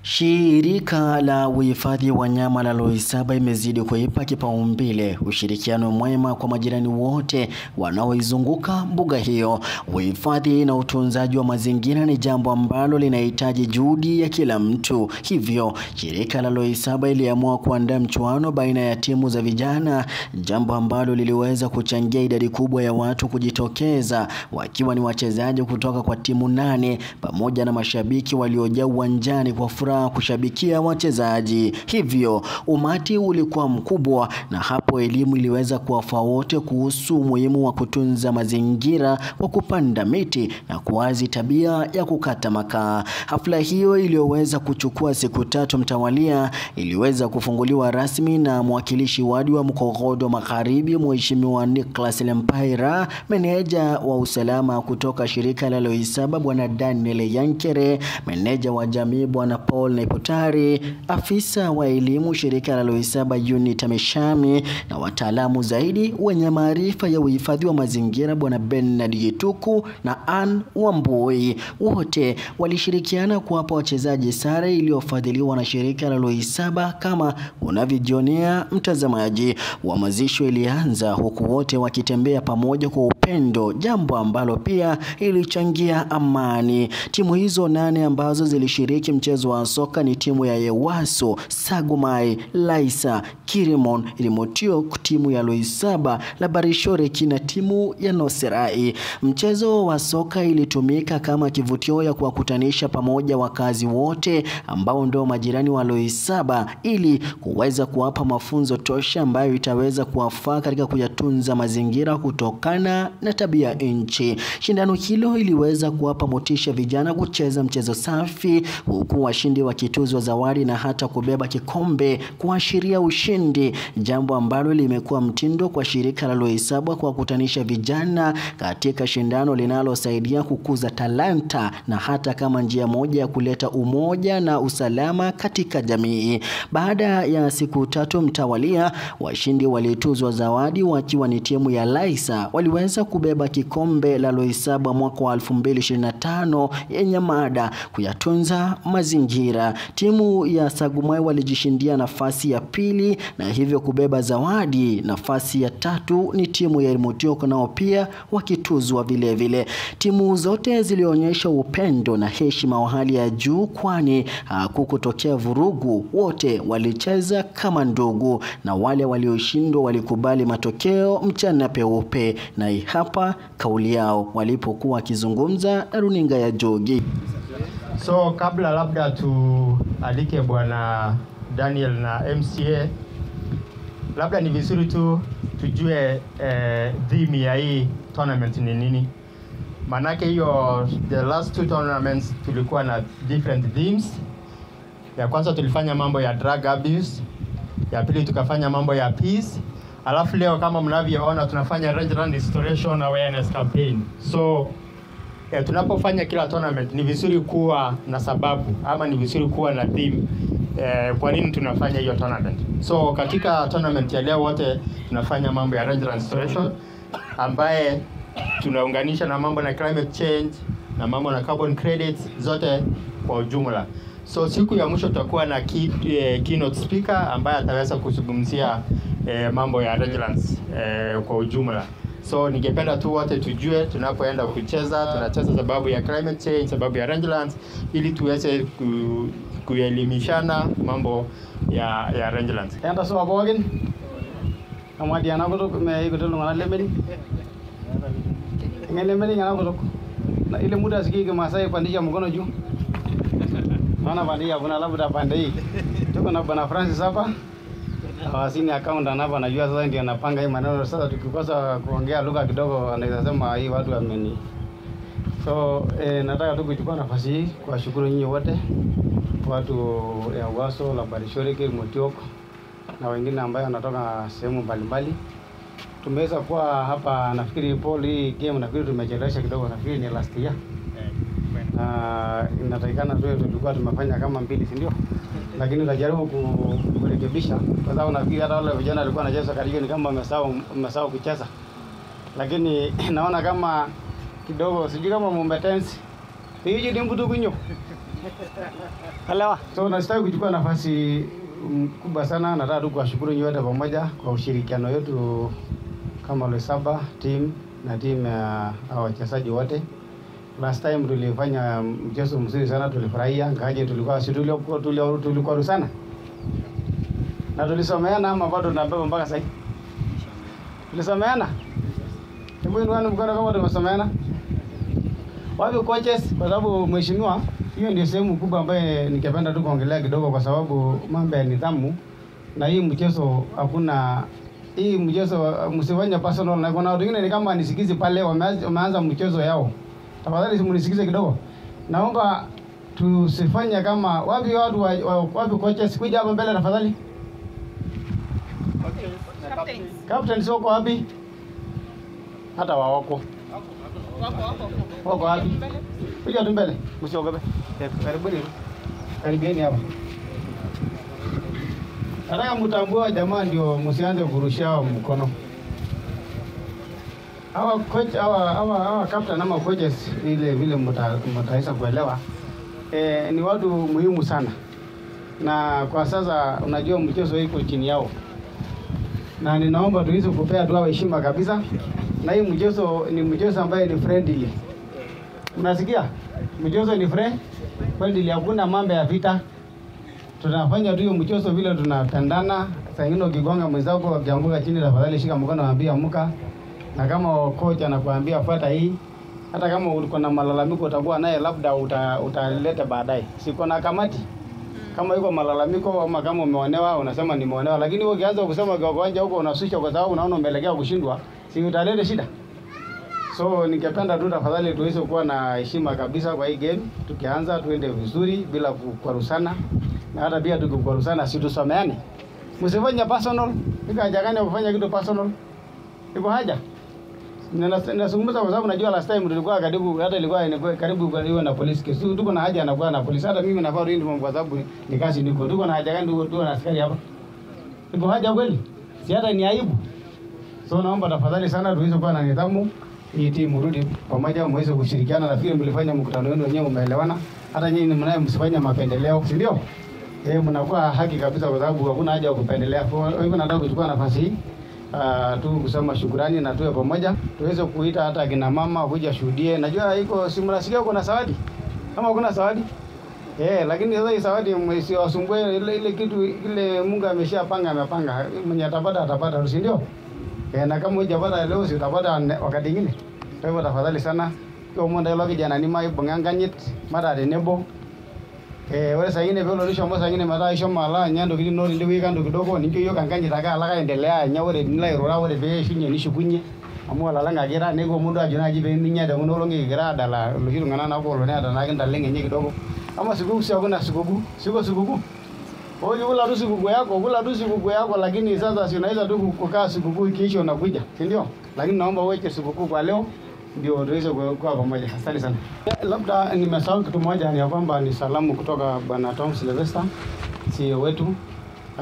Shirika la uhifadhi wa wanyama la Loisaba imezidi kuipa kipaumbele ushirikiano mwema kwa majirani wote wanaoizunguka mbuga hiyo. Uhifadhi na utunzaji wa mazingira ni jambo ambalo linahitaji juhudi ya kila mtu. Hivyo, shirika la Loisaba iliamua kuandaa mchuano baina ya timu za vijana, jambo ambalo liliweza kuchangia idadi kubwa ya watu kujitokeza, wakiwa ni wachezaji kutoka kwa timu 8 pamoja na mashabiki waliojaa uwanjani kwa furaha kushabikia wachezaji. Hivyo umati ulikuwa mkubwa, na hapo elimu iliweza kuwafaa wote kuhusu umuhimu wa kutunza mazingira kwa kupanda miti na kuazi tabia ya kukata makaa. Hafla hiyo iliyoweza kuchukua siku 3 mtawalia iliweza kufunguliwa rasmi na mwakilishi wadi wa Mkogodo Magharibi Mheshimiwa Nicholas Lempaira, meneja wa usalama kutoka shirika la Loisaba Bwana Daniel Yankere, meneja wa jamii Bwana Paul Nepotari, afisa wa elimu shirika la Loisaba Unit Ameshami, na wataalamu zaidi wenye maarifa ya uhifadhi wa mazingira Bwana Bernard Gituku na Ann Wambui. Wote walishirikiana kuwapa wachezaji sare iliyofadhiliwa na shirika la Loisaba. Kama unavyojionea mtazamaji, uhamasisho ilianza huku wote wakitembea pamoja kwa upendo, jambo ambalo pia ilichangia amani. Timu hizo 8 ambazo zilishiriki mchezo wa soka ni timu ya Yewaso, Sagumai, Laisa, Kirimon, Ilimotio, timu ya Loisaba, Labarishore kina timu ya Noserai. Mchezo wa soka ilitumika kama kivutio ya kuwakutanisha pamoja wakazi wote ambao ndio majirani wa Loisaba, ili kuweza kuwapa mafunzo tosha ambayo itaweza kuwafaa katika kuyatunza mazingira kutokana na tabia nchi. Shindano hilo iliweza kuwapa motisha vijana kucheza mchezo safi, huku washindi wakituzwa zawadi na hata kubeba kikombe kuashiria ushindi, jambo ambalo limekuwa mtindo kwa shirika la Loisaba kwa kukutanisha vijana katika shindano linalosaidia kukuza talanta na hata kama njia moja ya kuleta umoja na usalama katika jamii. Baada ya siku 3 mtawalia, washindi walituzwa zawadi wakiwa ni timu ya Laisa, waliweza kubeba kikombe la Loisaba mwaka wa 2025 yenye mada kuyatunza mazingira. Timu ya Sagumai walijishindia nafasi ya 2 na hivyo kubeba zawadi. Nafasi ya 3 ni timu ya Ilmotioko, nao pia wakituzwa vile vile. Timu zote zilionyesha upendo na heshima wa hali ya juu, kwani hakukutokea vurugu. Wote walicheza kama ndugu, na wale walioshindwa walikubali matokeo mchana peupe. Na hapa kauli yao walipokuwa wakizungumza na runinga ya Jogi. So kabla labda tualike Bwana Daniel na MCA, labda ni vizuri tu tujue theme ya hii tournament ni nini. Manake hiyo the last 2 tournaments tulikuwa na different themes. Ya kwanza tulifanya mambo ya drug abuse, ya pili tukafanya mambo ya peace, alafu leo kama mnavyoona tunafanya rangeland restoration awareness campaign. So tunapofanya kila tournament ni vizuri kuwa na sababu ama ni vizuri kuwa na theme kwa nini tunafanya hiyo tournament. So katika tournament ya leo wote tunafanya mambo ya rangeland restoration, ambaye tunaunganisha na mambo na climate change na mambo na carbon credits zote kwa ujumla. So siku ya mwisho tutakuwa na keynote speaker ambaye ataweza kuzungumzia mambo ya rangelands kwa ujumla. So ningependa tu wote tujue tunapoenda kucheza, tunacheza sababu ya climate change, sababu ya rangelands, ili tuweze kuelimishana mambo ya rangelands. Enda so abogin amwadi anagoto me goto ngana lemeni ngelemeni ngana goto na ile muda sikiki Masai pandisha mkono juu naona bandia bwana labda pandai tuko na Bwana Francis hapa Wasini account hapa najua sasa ndio anapanga hii maneno. Sasa tukikosa kuongea lugha kidogo anaweza sema hii watu wameni. So nataka tu kuchukua nafasi hii kuwashukuru nyinyi wote, watu ya Waso, Labarishoreke, Motioko na wengine ambao wanatoka sehemu mbalimbali. Tumeweza kuwa hapa, nafikiri Paul, hii game nafikiri tumechelewesha kidogo, nafikiri ni last year. Inatakikana tu tulikuwa tumefanya kama 2, si ndio? Lakini tutajaribu kurekebisha kwa sababu nafikiri hata wale vijana walikuwa wanacheza karibu ni kama wamesahau kucheza. Lakini naona kama kidogo sijui kama mumbetensi. Hiji ni mtu kunyo. Halewa. So nasitaki kuchukua nafasi kubwa sana, nataka tu kuwashukuru nyote pamoja kwa ushirikiano wetu kama Loisaba team na team ya wachezaji wote. Last time tulifanya mchezo mzuri sana, tulifurahia, ngaje tulikuwa sana. Na tulisomeana ama bado tunabeba mpaka sasa. Tulisomeana. Hebu nione mkono kama tumesomeana. Wapi coaches, kwa sababu mheshimiwa, hiyo ndio sehemu kubwa ambaye ningependa tu kuongelea kidogo, kwa sababu mambo ya nidhamu na hii mchezo hakuna. Hii mchezo msifanye personal, na kuna watu wengine ni kama nisikize pale wameanza mchezo yao. Tafadhali mnisikize kidogo. Naomba tusifanye kama wapi watu wapi coaches, kuja hapa mbele tafadhali. Captains wako wapi? Hata wako. Wako wapi? Kuja tu mbele. Msiogope. Karibuni hapa. Nataka mtambue jamaa, ndio msianze kurushia mkono. Hawa coach hawa captain ama coaches ile vile mtaweza kuelewa. Ni watu muhimu sana. Na kwa sasa unajua mchezo iko chini yao. Na ninaomba tuweze kupea tu heshima kabisa. Na hii mchezo ni mchezo ambaye ni friendly. Unasikia? Mchezo ni friendly, hakuna mambo ya vita. Tunafanya tu hiyo mchezo vile tunapendana. Sasa ingine ukigonga mwenzako ukianguka chini, tafadhali shika mkono, mwambie amka. Na kama coach anakuambia fuata hii, hata kama uko na malalamiko utakuwa naye, labda utaleta baadaye. Siko na kamati. Kama yuko malalamiko ama kama umeonewa unasema nimeonewa, lakini wewe ukianza kusema kwa uwanja huko unaswisha kwa sababu unaona umeelekea kushindwa, si utaleta shida. So ningependa tu tafadhali tuweze kuwa na heshima kabisa kwa hii game. Tukianza tuende vizuri bila kukwarusana, na hata pia tukikwarusana situsomeane. Msifanye personal. Ika haja gani kufanya kitu personal? Iko haja. Ninazungumza kwa sababu najua last time tulikuwa karibu, hata ilikuwa karibu na polisi kesi. Tuko na haja anakuwa na polisi. Hata mimi nafaa rindi kwa sababu ni kazi niko. Tuko na haja gani tuko na askari hapa? Iko haja kweli? Si hata ni aibu. So naomba tafadhali sana tuweze kuwa na nidhamu. Hii timu rudi pamoja, mweze kushirikiana. Nafikiri mlifanya mkutano wenu wenyewe umeelewana. Hata nyinyi mnaye msifanye mapendeleo, si ndio? Mnakuwa haki kabisa kwa sababu hakuna haja ya kupendelea. Kwa hivyo nataka kuchukua nafasi hii tu kusema shukrani na tuwe pamoja. Tuweze kuita hata kina mama kuja shuhudie. Najua iko si mnasikia kuna zawadi. Kama kuna zawadi? Lakini sasa hii zawadi msiwasumbue, ile kitu ile Mungu ameshapanga amepanga. Mwenye atapata, si ndio? Na kama hujapata leo si utapata wakati mwingine. Kwa hivyo tafadhali sana, kwa mwenda ile kijana ni mai bonganganyit mara denebo. Wale saa nyingine vile ulisho mbona saa nyingine mara isho mala nyando kili nori ndio wikando kidogo ninjo hiyo kanganyit aka alaka endelea nyawore nila irora wale be shinye nishukunye amu ala langa gira nego mundu ajuna jibe ninya da ngono longi gira dala luhiru ngana na bolo ne ada nakinda lenge nye kidogo ama sikuku sio kuna sikuku Oyo ula rusi kuku yako, lakini sasa si unaweza tu kukaa sikukuu ikiisha unakuja, si ndio? Lakini naomba uweke sikukuu kwa leo ndio tuweze kuwa pamoja. Asante sana. Labda nimesahau kitu moja, ni kwamba ni salamu kutoka Bwana Tom Sylvester, CEO wetu.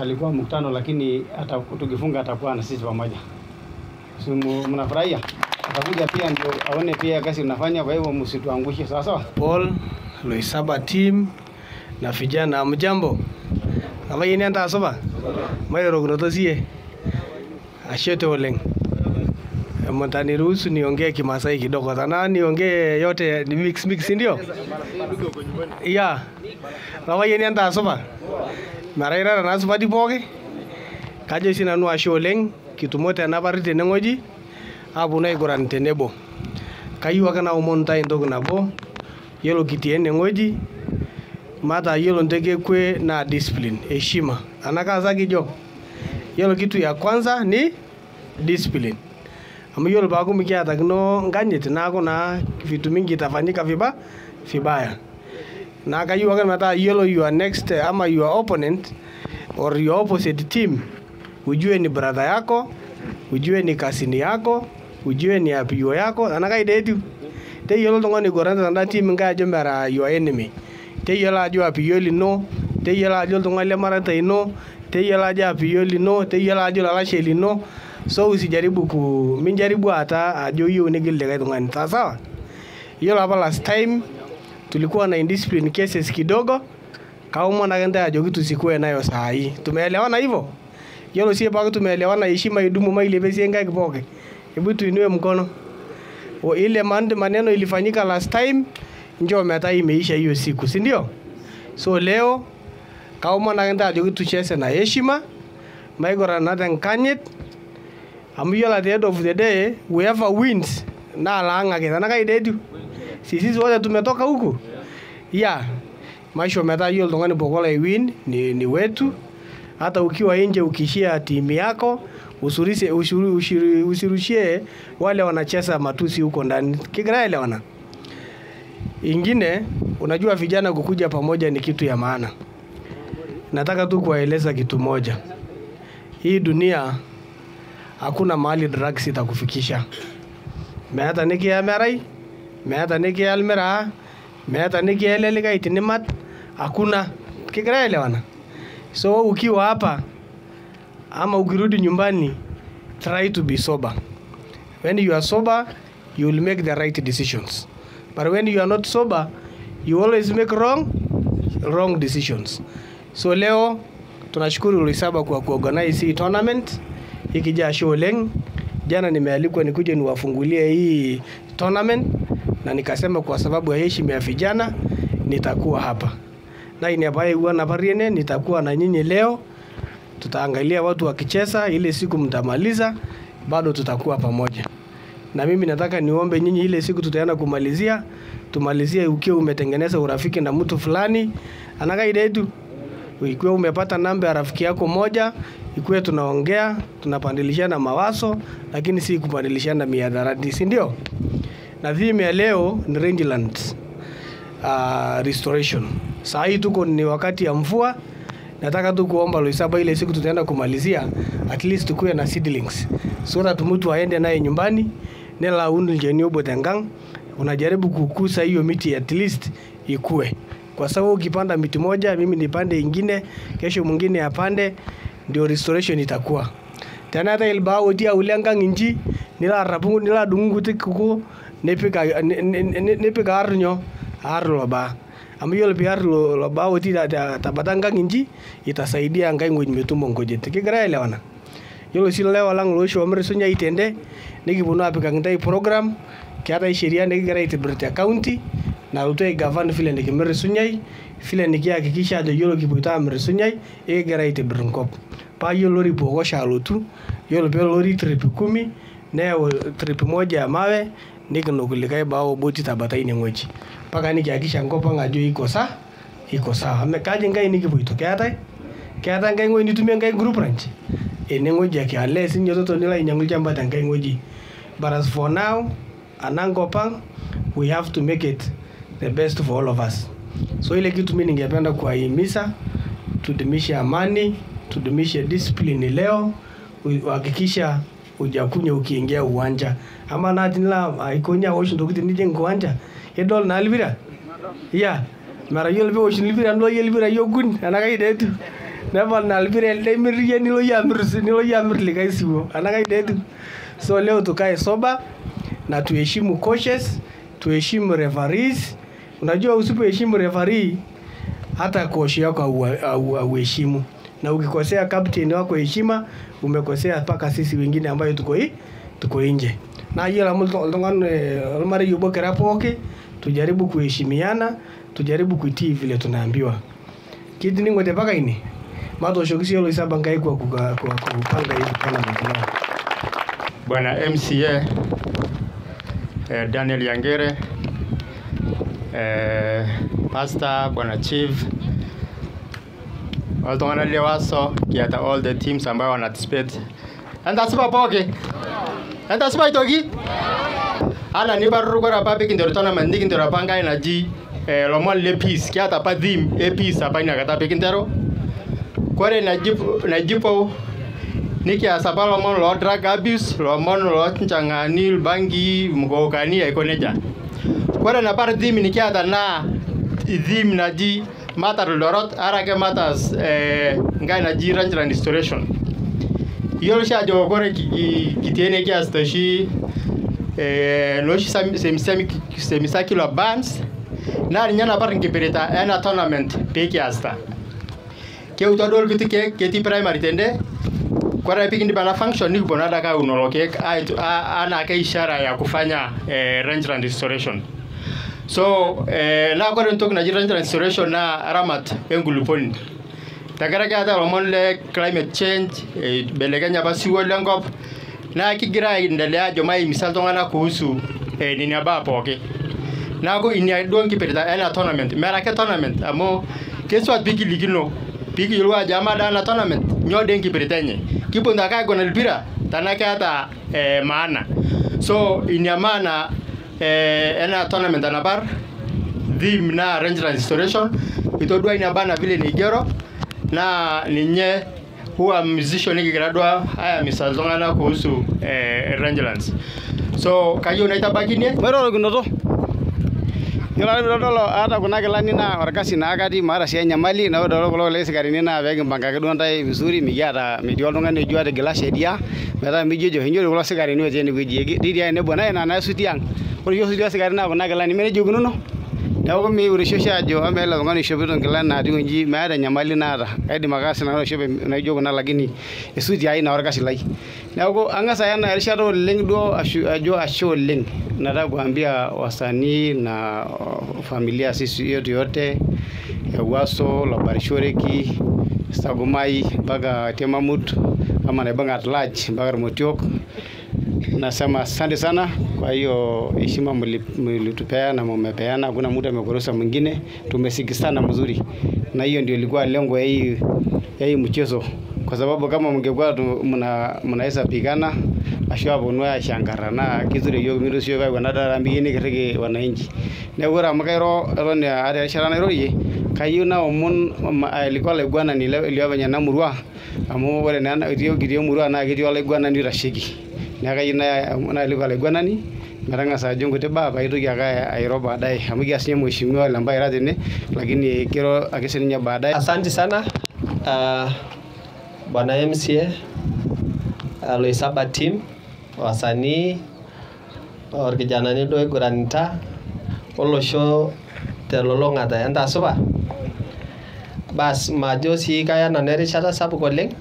Alikuwa mkutano, lakini hata tukifunga atakuwa na sisi pamoja. Si mnafurahia? Atakuja pia ndio aone pia kazi unafanya, kwa hivyo msituangushe, sawa sawa? Paul, Loisaba team na vijana, mjambo. Kama yini anta soba mairo kunoto sie ashete oleng mtani ruhusu niongee Kimasai kidogo sana, niongee yote ni mix ndio kama yini anta soba maraira na soba di boge kajo sina nu asho oleng kitumote na bari tenengoji abu na iguran tenebo kayu kana umonta indog nabo yelo kitiene ngoji mata yelo ndege kwe na discipline heshima anakaza kijo Yolo kitu ya kwanza ni discipline. Ama yolo bago mikiata kino nganyet na ako na vitu mingi itafanyika vibaya. Na kayu wakan mata yolo your next ama your opponent or your opposite team, ujue ni brother yako, ujue ni kasini yako, ujue ni apio yako, anaka idetu. Te yolo tongoni goranta tanda team nga jomera your enemy. Te yolo ajo apio lino, te yolo ajo tongoni le maranta ino, te yolo ajo apio lino, te yolo ajo lalashe lino. So usijaribu minjaribu hata ajo hiyo unigile kai tongani. Sawa? Yolo hapa last time tulikuwa na indiscipline cases kidogo. Kauma na ganda ajo kitu sikuwe nayo saa hii. Tumeelewana hivyo? Yolo sie paka tumeelewana heshima idumu maile besi ngai kipoke. Hebu tuinue mkono. Ile maneno ilifanyika last time njoo meta imeisha hiyo siku, si ndio? So leo kauma na ganda ajo kitu chese na heshima. Maigora na nkanyet. At the end of the day whoever wins na laanga kitana kai dedu. Sisi wote tumetoka huku. Yeah. Maisha meta hiyo tongani bokola win ni wetu. Hata ukiwa nje ukishia timu yako usirushie wale wanacheza matusi huko ndani. Kigraelewana. Ingine unajua vijana kukuja pamoja ni kitu ya maana. Nataka tu kuwaeleza kitu moja. Hii dunia hakuna mahali drugs itakufikisha. Meata niki ya merai, meata niki ya almera, meata niki ya lelika itinimat, hakuna. Kigraelewana. So ukiwa hapa ama ukirudi nyumbani, try to be sober. When you are sober, you will make the right decisions. But when you are not sober, you always make wrong decisions. So leo tunashukuru Loisaba kwa kuorganize hii tournament. Ikija Sholeng, jana nimealikwa nikuje niwafungulie hii tournament na nikasema kwa sababu ya heshima ya vijana nitakuwa hapa. Na inabaye uana bariene nitakuwa na nyinyi leo. Tutaangalia watu wakicheza, ile siku mtamaliza bado tutakuwa pamoja. Na mimi nataka niombe nyinyi ile siku tutaenda kumalizia, tumalizie ukiwa umetengeneza urafiki na mtu fulani, anaka idetu. Ukiwa umepata namba ya rafiki yako moja, ikuwe tunaongea, tunapandilishana mawazo, lakini si kupandilishana mihadarati, si ndio? Na theme ya leo ni Rangelands restoration. Saa hii tuko ni wakati ya mvua. Nataka tu kuomba Loisaba ile siku tutaenda kumalizia, at least tukuwe na seedlings. So that mtu aende naye nyumbani, nela undu njenio botengang, unajaribu kukusa hiyo miti at least ikue. Kwa sababu ukipanda miti moja, mimi nipande ingine, kesho mwingine apande, ndio restoration itakuwa. Tena hata ilbao tia ulenga nginji, nila rapungu, nila dungu tikuku, nepika arnyo, arlo ba. Amiyolo pia arlo ba oti tabatanga nginji, itasaidia ngai ngoj metumbo ngojete. Kigraelewana. Yolo silo leo lang lo show mresunya itende, nikibuno apika ngai program, kiata sheria nikigira itibirte county. Na utoe govern vile nikimresunyai vile nikihakikisha ajo yolo kibuita mresunyai egera itibirnkop pa yolo ripogo shalotu yolo pe lori trip 10 neo trip moja ya mawe nikinokulikai bao boti tabata ine ngoji paka nikihakikisha ngopa ngajo iko sawa amekaje ngai nikibuito kiata ngai ngoi nitumia ngai group ranch ene ngoji akiale sinyo toto nila inyangul jamba ngai ngoji. But as for now anangopang we have to make it the best for all of us. So ile kitu mimi ningependa kuhimiza tudumishe amani, tudumishe discipline leo, uhakikisha ujakunya ukiingia uwanja. Ama nati nila ikonya osho ndokiti nije uwanja. Edol na Alvira. Yeah. Mara yolbe osho Alvira ndo yelvira yogun anaka idetu. Never na Alvira lemiriye nilo yamir likaisiwo anaka idetu. So leo tukae soba na tuheshimu coaches, tuheshimu referees. Unajua usipoheshimu referee hata coach yako auheshimu. Na ukikosea captain wako heshima, umekosea paka sisi wengine ambayo tuko nje. Na hiyo la mtongano mara yubo kerapoke, tujaribu kuheshimiana, tujaribu kutii vile tunaambiwa. Kitu ni ngote paka ini. Mato shokisi yolo isaba ngai kwa kupanga hivi kana mtandao. Bwana MCA Daniel Yangere, Pastor Bwana Chief, oltung'ana le Waso kiata all the teams ambayo wana participate. Entasipa pooki. Entasipa aitoki. Ana nibarru kora apa pikinteru tournament nikinteru apa nkai naji lomon le peace kiata apa theme e peace apa inakata pikinteru. Kore najipo nikias apa lomon lo drug abuse, lomon lo nchang'ani, bangi, mkookani aiko neja. Kore napar theme nikiata na theme naji Matar Eldoret arake matters ngai naji range and restoration. Yolo sha jo kore kitiene kias tashi loshi semisakilo bands na nyana par ngipirita ena tournament peki asta ke utadol bitike keti primary tende kwa piki ndibana function ni bonada ka unoloke ana ka ishara ya kufanya range and restoration. So na kwa ntok na range and restoration na ramat enguluponi tagara ga da le climate change beleganya basi wolengop na kigira endelea jomai misal tongana kuhusu nini aba poke na ko inia donki perita ena tournament mera ke tournament amo keswa bigi ligino bigi yulwa jamada na tournament nyodenki peritenye kiponda ka gona lpira tanaka ata maana so inia maana ena tournament anabar theme na range restoration itodwa ina bana vile ni gero na ninye huwa musician nikigradwa haya misazongana kuhusu Rangelands. So kayo unaitabakine mero gunoto yala dolo ata kuna kelani na orkasi na akati mara sia nyamali na dolo kulo le sigarini na begi mbanga kedontai vizuri migiata midio ltung'ani ojo ate gila shedia meta mijojo hinyo kulo sigarini weteni weji didia ne bona na sutiang ore yo sutia sigarina kuna kelani mene jogunono Yako mi urishosha ajo amela ngani shopito ngilana na tunji maada nyamali nada kaidi makasi na shope na jogo na lakini isuti aina orkasi lai yako angasa yana rishado lengdo ajo asho leng nataka kuambia wasanii na familia sisi yote ya Waso la Barishoreki Sagumai mpaka Temamut ama naibanga at large mpaka Motiok. Nasema asante sana kwa hiyo heshima mlitupea na mmepeana, kuna muda amekorosa mwingine, tumesikizana mzuri. Na hiyo ndio ilikuwa lengo ya hii mchezo. Kwa sababu kama mngekuwa mnaweza pigana ashwa bonwa shangara na kizuri hiyo mimi sio kwa nada mbingine kirege wananchi. Na gora makairo ronde ari sharana roye kayuna omun ilikuwa legwana ni liwabanya na murwa amu wale na gidio murwa na gidio legwana ni rashiki. Nakayina na ilikuwa legwana ni meranga sa jongo te baba itu ya airo baadaye amugiasinye mheshimiwa lambaye ratene lakini kero akiseninya baadaye. Asante sana bwana MCA Loisaba team wasanii orkijanani do guranita olosho telolongata enda supa bas majo si kaya na nerishata sapuk oleng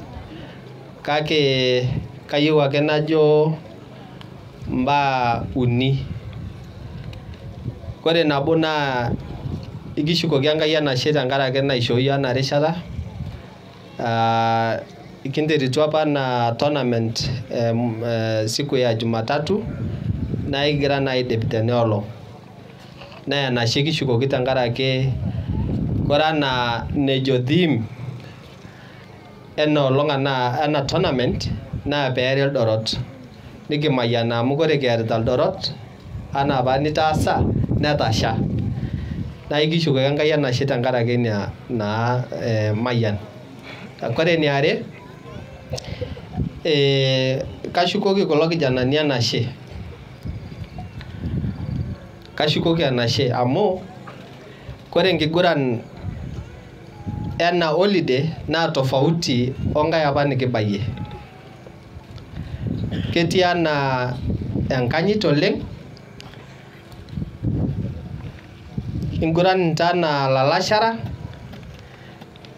kake kayieu ake najo mbaa uni. Kore nabo naa ikishukoki Enkai enashe tenkaraki naishoo iyiok ena rishata. Kinterutua apa na tournament siku ya Jumatatu na ikigira naa aidip tenaolong. Naa enashe kishukoki tenkaraki kore enaa nejo theme enoolong ena tournament naa peeri Eldorot. Nikimayiana amu kore kiarita Eldorot anaa apa nitaasa netasha. Na ikishukoki Enkai enashe tenkaraki ina naa mayian. Kore eniare kashukoki kulo kijanani enashe. Kashukoki enashe amu kore enkiguran ena holiday naa tofauti onkai apa nikibayie. Ketii enaa enkanyit oleng. Inguranita enaa lalashara.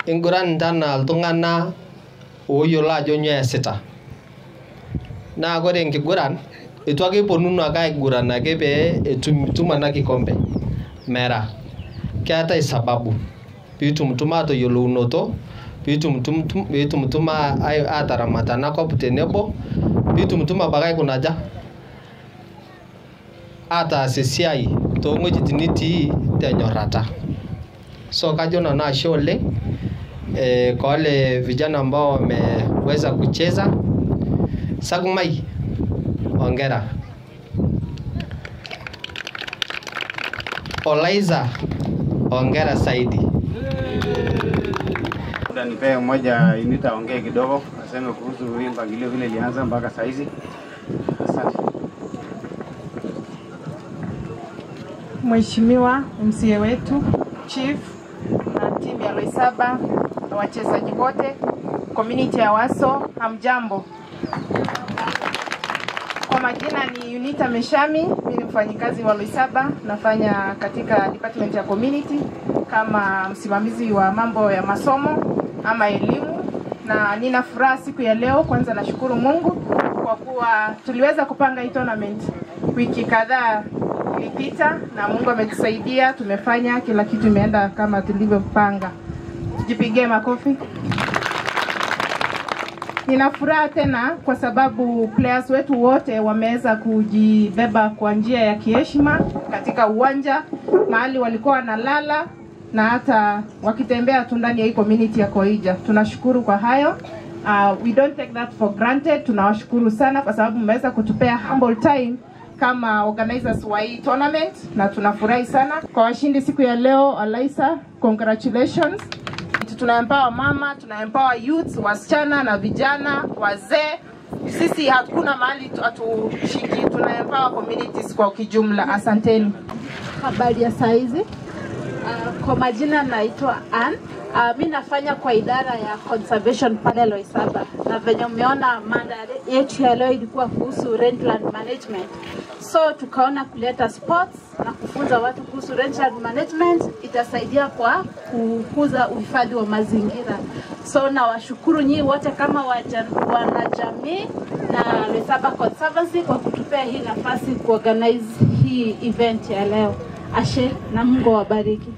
Inguranita enaa iltung'ana ooyiolo ajo nyoo eesita. Naa kore enkiguran itu ake eponunui ake aiguran ake pee etum ena kikombe. Mera. Keetai sababu piitumtum aatoyiolounoto, piitumtum aataramat enakop tenebo, piitumtum abaki aikunaja ataas esiai toong'uejitin nitii tenyorrata. So kajo nanu ashe oleng kwa wale vijana ambao wameweza kucheza. Sagumai, hongera. Olaiza, hongera Saidi. Nipe mmoja Unita ongee kidogo aseme kuhusu hii mpangilio vile ilianza mpaka saa hizi. Asante. Mheshimiwa MCA wetu, Chief na timu ya Loisaba na wachezaji wote, community ya Waso, hamjambo. Kwa majina ni Unita Meshami, mimi ni mfanyikazi wa Loisaba, nafanya katika department ya community kama msimamizi wa mambo ya masomo ama elimu, na nina furaha siku ya leo. Kwanza nashukuru Mungu kwa kuwa tuliweza kupanga hii tournament wiki kadhaa ilipita na Mungu ametusaidia, tumefanya kila kitu imeenda kama tulivyopanga. Tujipigie makofi. Nina furaha tena kwa sababu players wetu wote wameweza kujibeba kwa njia ya kiheshima katika uwanja mahali walikuwa wanalala na hata wakitembea tu ndani ya hii community ya Koija. Tunashukuru kwa hayo. We don't take that for granted. Tunawashukuru sana kwa sababu mmeweza kutupea humble time kama organizers wa hii tournament na tunafurahi sana. Kwa washindi siku ya leo, Alaisa, congratulations. Tunaempower mama, tunaempower youth, wasichana na vijana, wazee. Sisi hakuna mahali hatushiki, tunaempower communities kwa kijumla. Asanteni. Habari ya saizi. Kwa majina naitwa Ann. Mimi nafanya kwa idara ya conservation pale Loisaba. Na venye umeona mada yetu ya leo ilikuwa kuhusu rangeland management. So tukaona kuleta sports na kufunza watu kuhusu rangeland management itasaidia kwa kukuza uhifadhi wa mazingira. So na washukuru nyinyi wote kama wanajamii na Loisaba Conservancy kwa kutupea hii nafasi kuorganize hii event ya leo. Ashe na Mungu awabariki.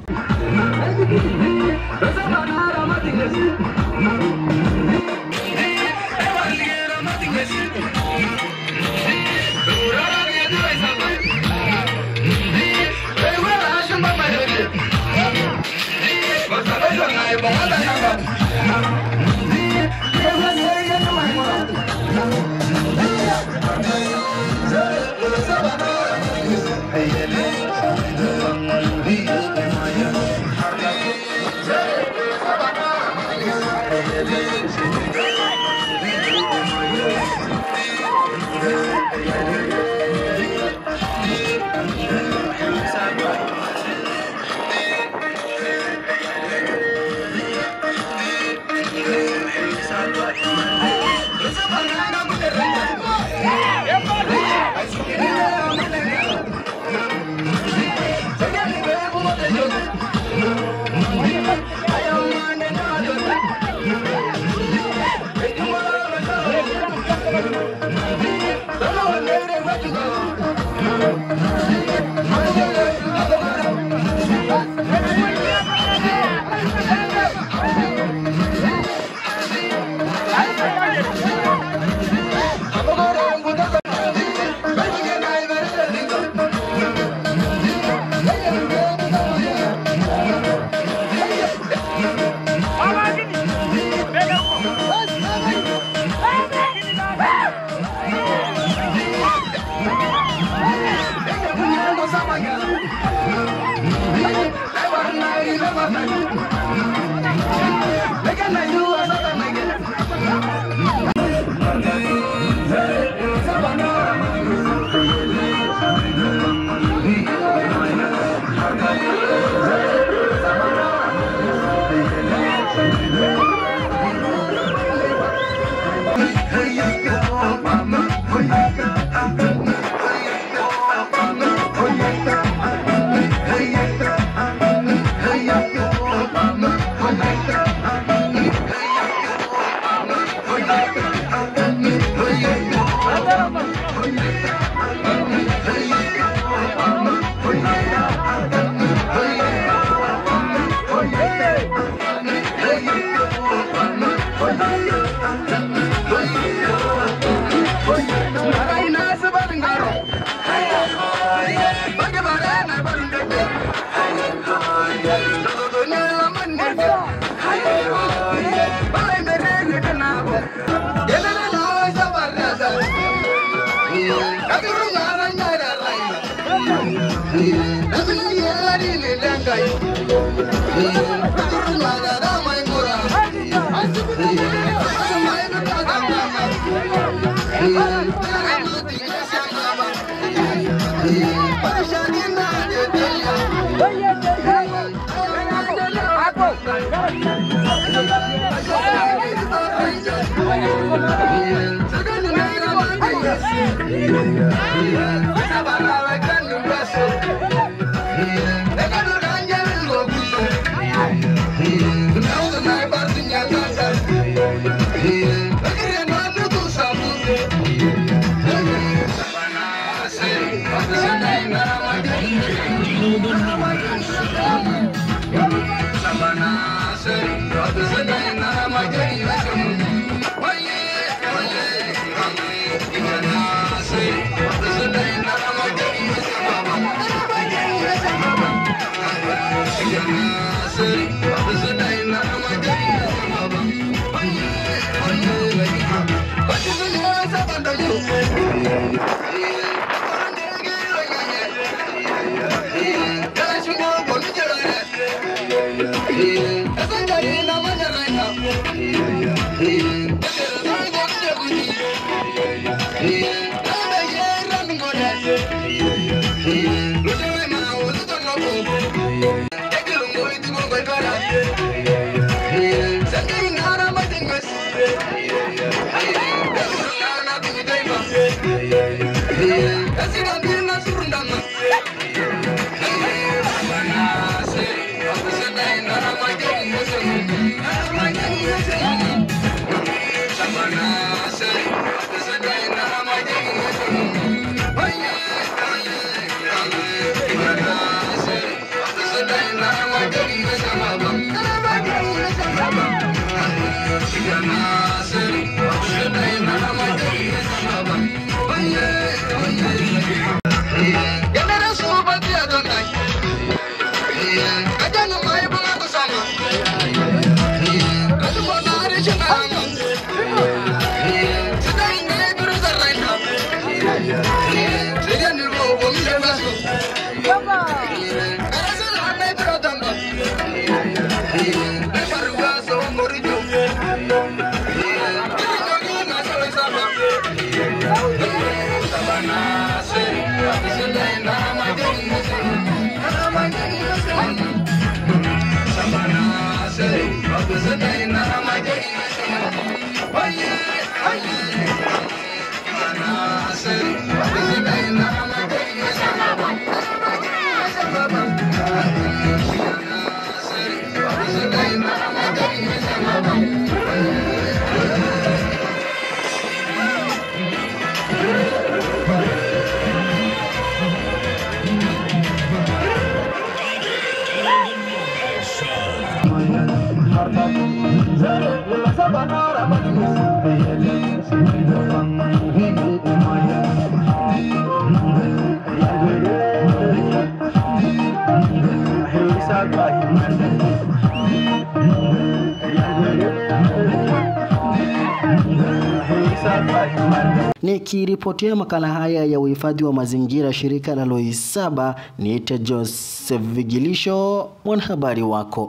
Nikiripotia makala haya ya uhifadhi wa mazingira shirika la Loisaba, niite Joseph Vigilisho, mwanahabari wako.